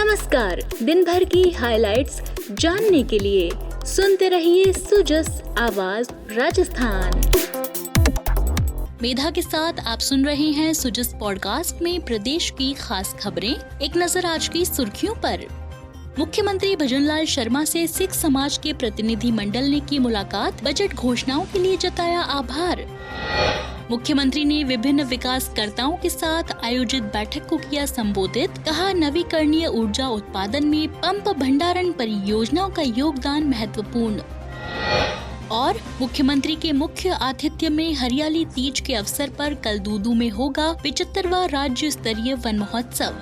नमस्कार। दिन भर की हाइलाइट्स जानने के लिए सुनते रहिए सुजस आवाज राजस्थान। मेधा के साथ आप सुन रहे हैं सुजस पॉडकास्ट में प्रदेश की खास खबरें। एक नजर आज की सुर्खियों पर। मुख्यमंत्री भजनलाल शर्मा से सिख समाज के प्रतिनिधि मंडल ने की मुलाकात, बजट घोषणाओं के लिए जताया आभार। मुख्यमंत्री ने विभिन्न विकासकर्ताओं के साथ आयोजित बैठक को किया संबोधित, कहा नवीकरणीय ऊर्जा उत्पादन में पंप भंडारण परियोजनाओं का योगदान महत्वपूर्ण। और मुख्यमंत्री के मुख्य आतिथ्य में हरियाली तीज के अवसर पर कल दूदू में होगा 75वां राज्य स्तरीय वन महोत्सव।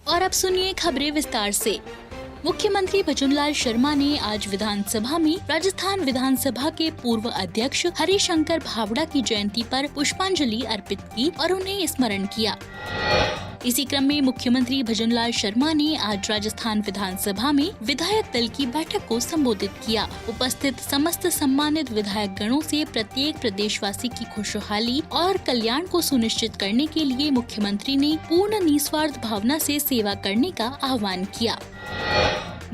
और अब सुनिए खबरें विस्तार से। मुख्यमंत्री भजनलाल शर्मा ने आज विधानसभा में राजस्थान विधानसभा के पूर्व अध्यक्ष हरिशंकर भावड़ा की जयंती पर पुष्पांजलि अर्पित की और उन्हें स्मरण किया। इसी क्रम में मुख्यमंत्री भजनलाल शर्मा ने आज राजस्थान विधानसभा में विधायक दल की बैठक को संबोधित किया। उपस्थित समस्त सम्मानित विधायक गणों से प्रत्येक प्रदेशवासी की खुशहाली और कल्याण को सुनिश्चित करने के लिए मुख्यमंत्री ने पूर्ण निस्वार्थ भावना से सेवा करने का आह्वान किया।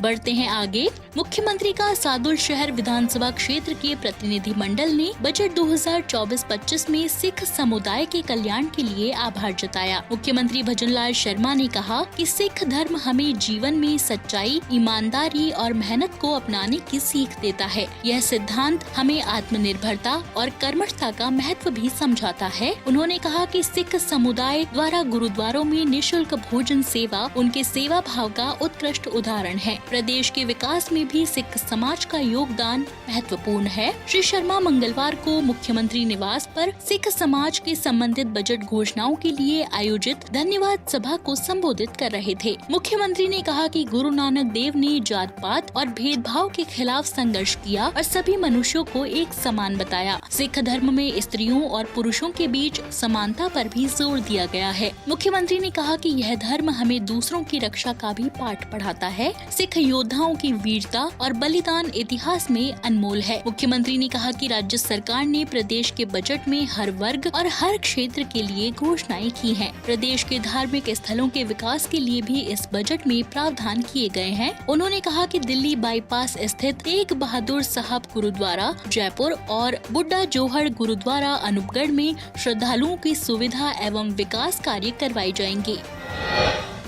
बढ़ते हैं आगे। मुख्यमंत्री का सादुल शहर विधानसभा क्षेत्र के प्रतिनिधि मंडल ने बजट 2024-25 में सिख समुदाय के कल्याण के लिए आभार जताया। मुख्यमंत्री भजनलाल शर्मा ने कहा कि सिख धर्म हमें जीवन में सच्चाई, ईमानदारी और मेहनत को अपनाने की सीख देता है। यह सिद्धांत हमें आत्मनिर्भरता और कर्मठता का महत्व भी समझाता है। उन्होंने कहा कि सिख समुदाय द्वारा गुरुद्वारों में निःशुल्क भोजन सेवा उनके सेवा भाव का उत्कृष्ट उदाहरण है। प्रदेश के विकास में भी सिख समाज का योगदान महत्वपूर्ण है। श्री शर्मा मंगलवार को मुख्यमंत्री निवास पर सिख समाज के संबंधित बजट घोषणाओं के लिए आयोजित धन्यवाद सभा को संबोधित कर रहे थे। मुख्यमंत्री ने कहा कि गुरु नानक देव ने जात पात और भेदभाव के खिलाफ संघर्ष किया और सभी मनुष्यों को एक समान बताया। सिख धर्म में स्त्रियों और पुरुषों के बीच समानता पर भी जोर दिया गया है। मुख्यमंत्री ने कहा कि यह धर्म हमें दूसरों की रक्षा का भी पाठ पढ़ाता है। सिख योद्धाओं की वीरता और बलिदान इतिहास में अनमोल है। मुख्यमंत्री ने कहा कि राज्य सरकार ने प्रदेश के बजट में हर वर्ग और हर क्षेत्र के लिए घोषणाएं की हैं। प्रदेश के धार्मिक स्थलों के विकास के लिए भी इस बजट में प्रावधान किए गए हैं। उन्होंने कहा कि दिल्ली बाईपास स्थित तेग बहादुर साहब गुरुद्वारा, जयपुर और बुड्ढा जोहड़ गुरुद्वारा अनूपगढ़ में श्रद्धालुओं की सुविधा एवं विकास कार्य करवाए जाएंगे।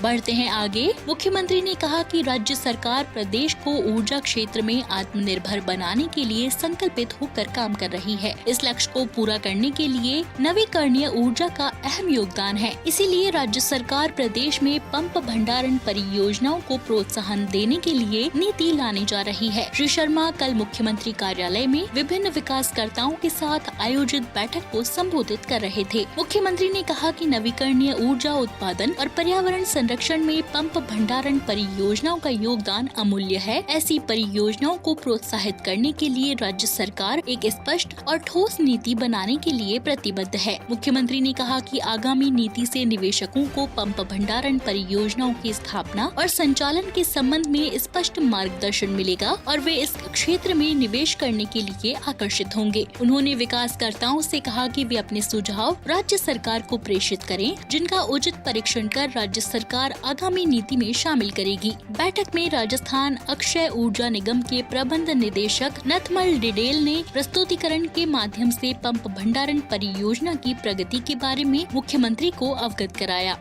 बढ़ते हैं आगे। मुख्यमंत्री ने कहा कि राज्य सरकार प्रदेश को ऊर्जा क्षेत्र में आत्मनिर्भर बनाने के लिए संकल्पित होकर काम कर रही है। इस लक्ष्य को पूरा करने के लिए नवीकरणीय ऊर्जा का अहम योगदान है। इसीलिए राज्य सरकार प्रदेश में पंप भंडारण परियोजनाओं को प्रोत्साहन देने के लिए नीति लाने जा रही है। श्री शर्मा कल मुख्यमंत्री कार्यालय में विभिन्न विकासकर्ताओं के साथ आयोजित बैठक को संबोधित कर रहे थे। मुख्यमंत्री ने कहा कि नवीकरणीय ऊर्जा उत्पादन और पर्यावरण संरक्षण में पंप भंडारण परियोजनाओं का योगदान अमूल्य है। ऐसी परियोजनाओं को प्रोत्साहित करने के लिए राज्य सरकार एक स्पष्ट और ठोस नीति बनाने के लिए प्रतिबद्ध है। मुख्यमंत्री ने कहा कि आगामी नीति से निवेशकों को पंप भंडारण परियोजनाओं की स्थापना और संचालन के संबंध में स्पष्ट मार्गदर्शन मिलेगा और वे इस क्षेत्र में निवेश करने के लिए आकर्षित होंगे। उन्होंने विकासकर्ताओं से कहा कि वे अपने सुझाव राज्य सरकार को प्रेषित करें, जिनका उचित परीक्षण कर राज्य सरकार आगामी नीति में शामिल करेगी। बैठक में राजस्थान अक्षय ऊर्जा निगम के प्रबंध निदेशक नथमल डिडेल ने प्रस्तुतिकरण के माध्यम से पंप भंडारण परियोजना की प्रगति के बारे में मुख्यमंत्री को अवगत कराया।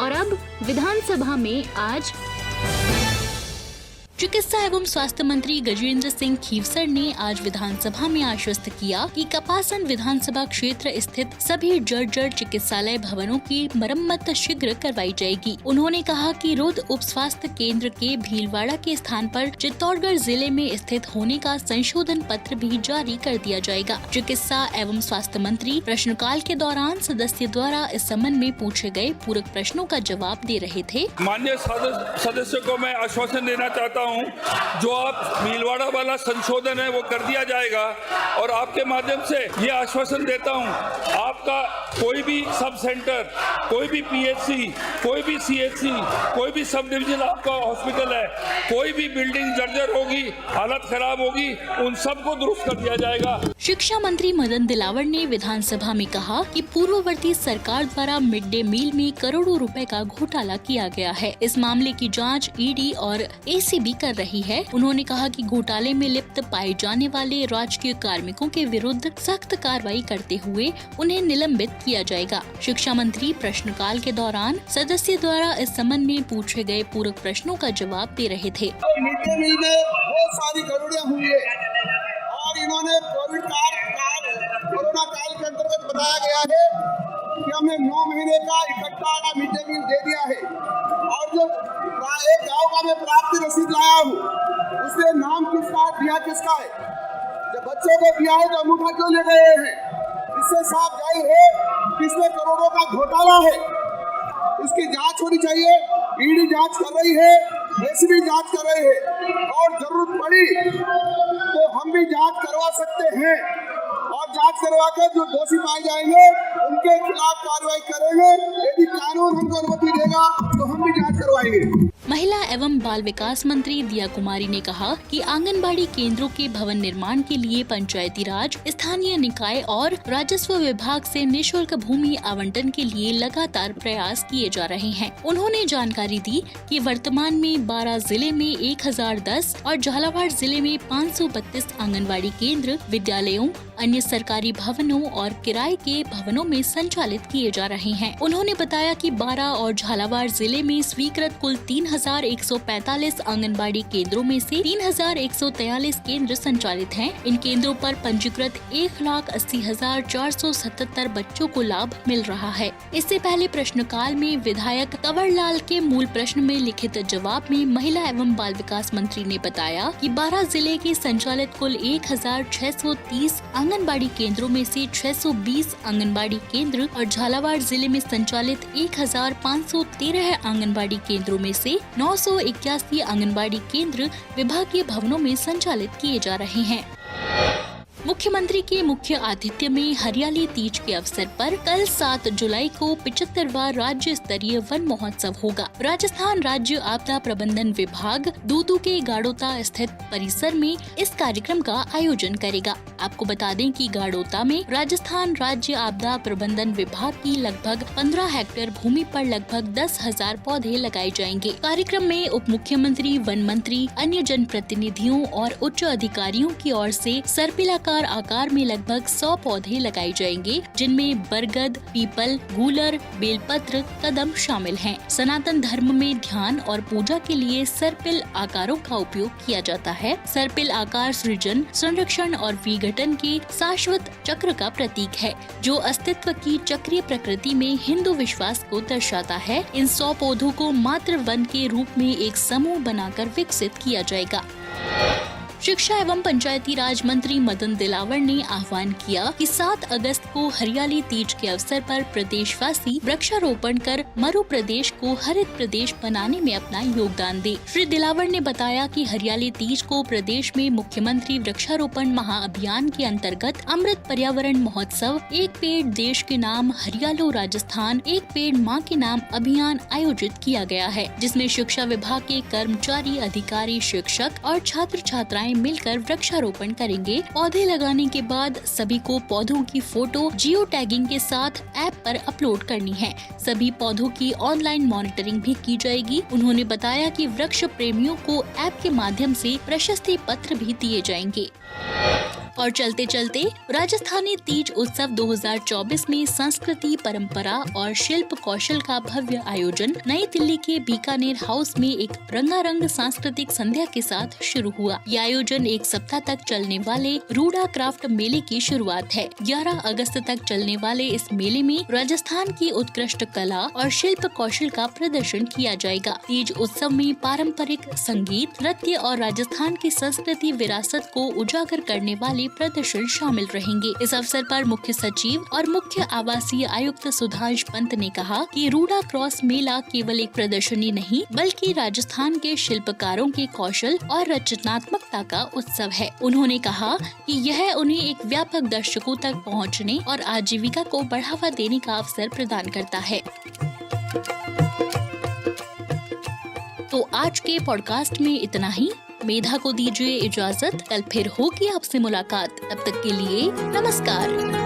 और अब विधानसभा में आज चिकित्सा एवं स्वास्थ्य मंत्री गजेंद्र सिंह खीवसर ने आज विधानसभा में आश्वस्त किया कि कपासन विधानसभा क्षेत्र स्थित सभी जर्जर चिकित्सालय भवनों की मरम्मत शीघ्र करवाई जाएगी। उन्होंने कहा कि रुद उप स्वास्थ्य केंद्र के भीलवाड़ा के स्थान पर चित्तौड़गढ़ जिले में स्थित होने का संशोधन पत्र भी जारी कर दिया जाएगा। चिकित्सा एवं स्वास्थ्य मंत्री प्रश्नकाल के दौरान सदस्य द्वारा इस संबंध में पूछे गए पूरक प्रश्नों का जवाब दे रहे थे। माननीय सदस्यों को मैं आश्वासन देना चाहता हूं, जो आप भीलवाड़ा वाला संशोधन है वो कर दिया जाएगा और आपके माध्यम से ये आश्वासन देता हूं, आप आपका कोई भी सब सेंटर, कोई भी पीएचसी, कोई भी सीएचसी, कोई भी सब डिवीजन आपका हॉस्पिटल है, कोई भी बिल्डिंग जर्जर होगी, हालत खराब होगी, उन सबको दुरुस्त कर दिया जाएगा। शिक्षा मंत्री मदन दिलावर ने विधानसभा में कहा कि पूर्ववर्ती सरकार द्वारा मिड डे मील में करोड़ों रुपए का घोटाला किया गया है। इस मामले की जांच ईडी और एसीबी कर रही है। उन्होंने कहा कि घोटाले में लिप्त पाए जाने वाले राजकीय कार्मिकों के विरुद्ध सख्त कार्रवाई करते हुए उन्हें निलंबित किया जाएगा। शिक्षा मंत्री प्रश्नकाल के दौरान सदस्य द्वारा इस संबंध में पूछे गए पूरक प्रश्नों का जवाब दे रहे थे। मिड डे मील में बहुत सारी गड़बड़ियां हुई है और इन्होंने कोरोना काल के अंतर्गत बताया गया है कि हमने 9 महीने का इकट्ठा मिड डे मील दे दिया है और जो एक गांव का मैं प्राप्ति रसीद लाया हूँ उसमें नाम किसका दिया किसका है, जब बच्चों को दिया है तो अंगूठा क्यों ले गए हैं? इससे साफ जाहिर है कि इसमें करोड़ों का घोटाला है। इसकी जांच होनी चाहिए। ईडी जांच कर रही है, एसीबी जांच कर रही है और जरूरत पड़ी तो हम भी जांच करवा सकते हैं और जांच करवा कर जो दोषी पाए जाएंगे उनके खिलाफ कार्रवाई करेंगे। यदि कानून हमको अनुमति देगा तो हम भी जांच करवाएंगे। महिला एवं बाल विकास मंत्री दिया कुमारी ने कहा कि आंगनबाड़ी केंद्रों के भवन निर्माण के लिए पंचायती राज, स्थानीय निकाय और राजस्व विभाग से निःशुल्क भूमि आवंटन के लिए लगातार प्रयास किए जा रहे हैं। उन्होंने जानकारी दी कि वर्तमान में 12 जिले में 1010 और झालावाड़ जिले में 532 आंगनबाड़ी केंद्र विद्यालयों, अन्य सरकारी भवनों और किराए के भवनों में संचालित किए जा रहे हैं। उन्होंने बताया कि 12 और झालावाड़ जिले में स्वीकृत कुल 3145 आंगनबाड़ी केंद्रों में से 3143 केंद्र संचालित हैं। इन केंद्रों पर पंजीकृत 1,80,477 बच्चों को लाभ मिल रहा है। इससे पहले प्रश्नकाल में विधायक कंवरलाल के मूल प्रश्न में लिखित जवाब में महिला एवं बाल विकास मंत्री ने बताया कि 12 जिले के संचालित कुल 1,630 आंगनबाड़ी केंद्रों में से 620 आंगनबाड़ी केंद्र और झालावाड़ जिले में संचालित 1,513 आंगनबाड़ी केंद्रों में से 981 आंगनबाड़ी केंद्र विभागीय भवनों में संचालित किए जा रहे हैं। मुख्यमंत्री के मुख्य आतिथ्य में हरियाली तीज के अवसर पर कल 7 जुलाई को 75वां राज्य स्तरीय वन महोत्सव होगा। राजस्थान राज्य आपदा प्रबंधन विभाग दूदू के गाड़ोता स्थित परिसर में इस कार्यक्रम का आयोजन करेगा। आपको बता दें कि गाड़ोता में राजस्थान राज्य आपदा प्रबंधन विभाग की लगभग 15 हेक्टेयर भूमि पर लगभग 10,000 पौधे लगाए जाएंगे। कार्यक्रम में उप मुख्यमंत्री, वन मंत्री, अन्य जनप्रतिनिधियों और उच्च अधिकारियों की ओर से सर्पिलाकार आकार में लगभग 100 पौधे लगाए जाएंगे, जिनमें बरगद, पीपल, गूलर, बेलपत्र, कदम शामिल हैं। सनातन धर्म में ध्यान और पूजा के लिए सर्पिल आकारों का उपयोग किया जाता है। सर्पिल आकार सृजन, संरक्षण और विघटन के शाश्वत चक्र का प्रतीक है, जो अस्तित्व की चक्रीय प्रकृति में हिंदू विश्वास को दर्शाता है। इन 100 पौधों को मातृ वन के रूप में एक समूह बनाकर विकसित किया जाएगा। शिक्षा एवं पंचायती राज मंत्री मदन दिलावर ने आह्वान किया कि 7 अगस्त को हरियाली तीज के अवसर पर प्रदेशवासी वृक्षारोपण कर मरु प्रदेश को हरित प्रदेश बनाने में अपना योगदान दे। श्री दिलावर ने बताया कि हरियाली तीज को प्रदेश में मुख्यमंत्री वृक्षारोपण महाअभियान के अंतर्गत अमृत पर्यावरण महोत्सव, एक पेड़ देश के नाम हरियालो राजस्थान, एक पेड़ माँ के नाम अभियान आयोजित किया गया है, जिसमें शिक्षा विभाग के कर्मचारी, अधिकारी, शिक्षक और छात्र छात्राएं मिलकर वृक्षारोपण करेंगे। पौधे लगाने के बाद सभी को पौधों की फोटो जियो टैगिंग के साथ ऐप पर अपलोड करनी है। सभी पौधों की ऑनलाइन मॉनिटरिंग भी की जाएगी। उन्होंने बताया कि वृक्ष प्रेमियों को ऐप के माध्यम से प्रशस्ति पत्र भी दिए जाएंगे। और चलते चलते राजस्थानी तीज उत्सव 2024 में संस्कृति, परंपरा और शिल्प कौशल का भव्य आयोजन नई दिल्ली के बीकानेर हाउस में एक रंगारंग सांस्कृतिक संध्या के साथ शुरू हुआ। यह आयोजन एक सप्ताह तक चलने वाले रूडा क्राफ्ट मेले की शुरुआत है। 11 अगस्त तक चलने वाले इस मेले में राजस्थान की उत्कृष्ट कला और शिल्प कौशल का प्रदर्शन किया जाएगा। तीज उत्सव में पारंपरिक संगीत, नृत्य और राजस्थान की संस्कृति विरासत को उजागर करने वाले बड़े प्रदर्शन शामिल रहेंगे। इस अवसर पर मुख्य सचिव और मुख्य आवासीय आयुक्त सुधांश पंत ने कहा कि रूडा क्रॉस मेला केवल एक प्रदर्शनी नहीं बल्कि राजस्थान के शिल्पकारों के कौशल और रचनात्मकता का उत्सव है। उन्होंने कहा कि यह उन्हें एक व्यापक दर्शकों तक पहुंचने और आजीविका को बढ़ावा देने का अवसर प्रदान करता है। तो आज के पॉडकास्ट में इतना ही। मेधा को दीजिए इजाजत, कल फिर होगी आपसे मुलाकात। तब तक के लिए नमस्कार।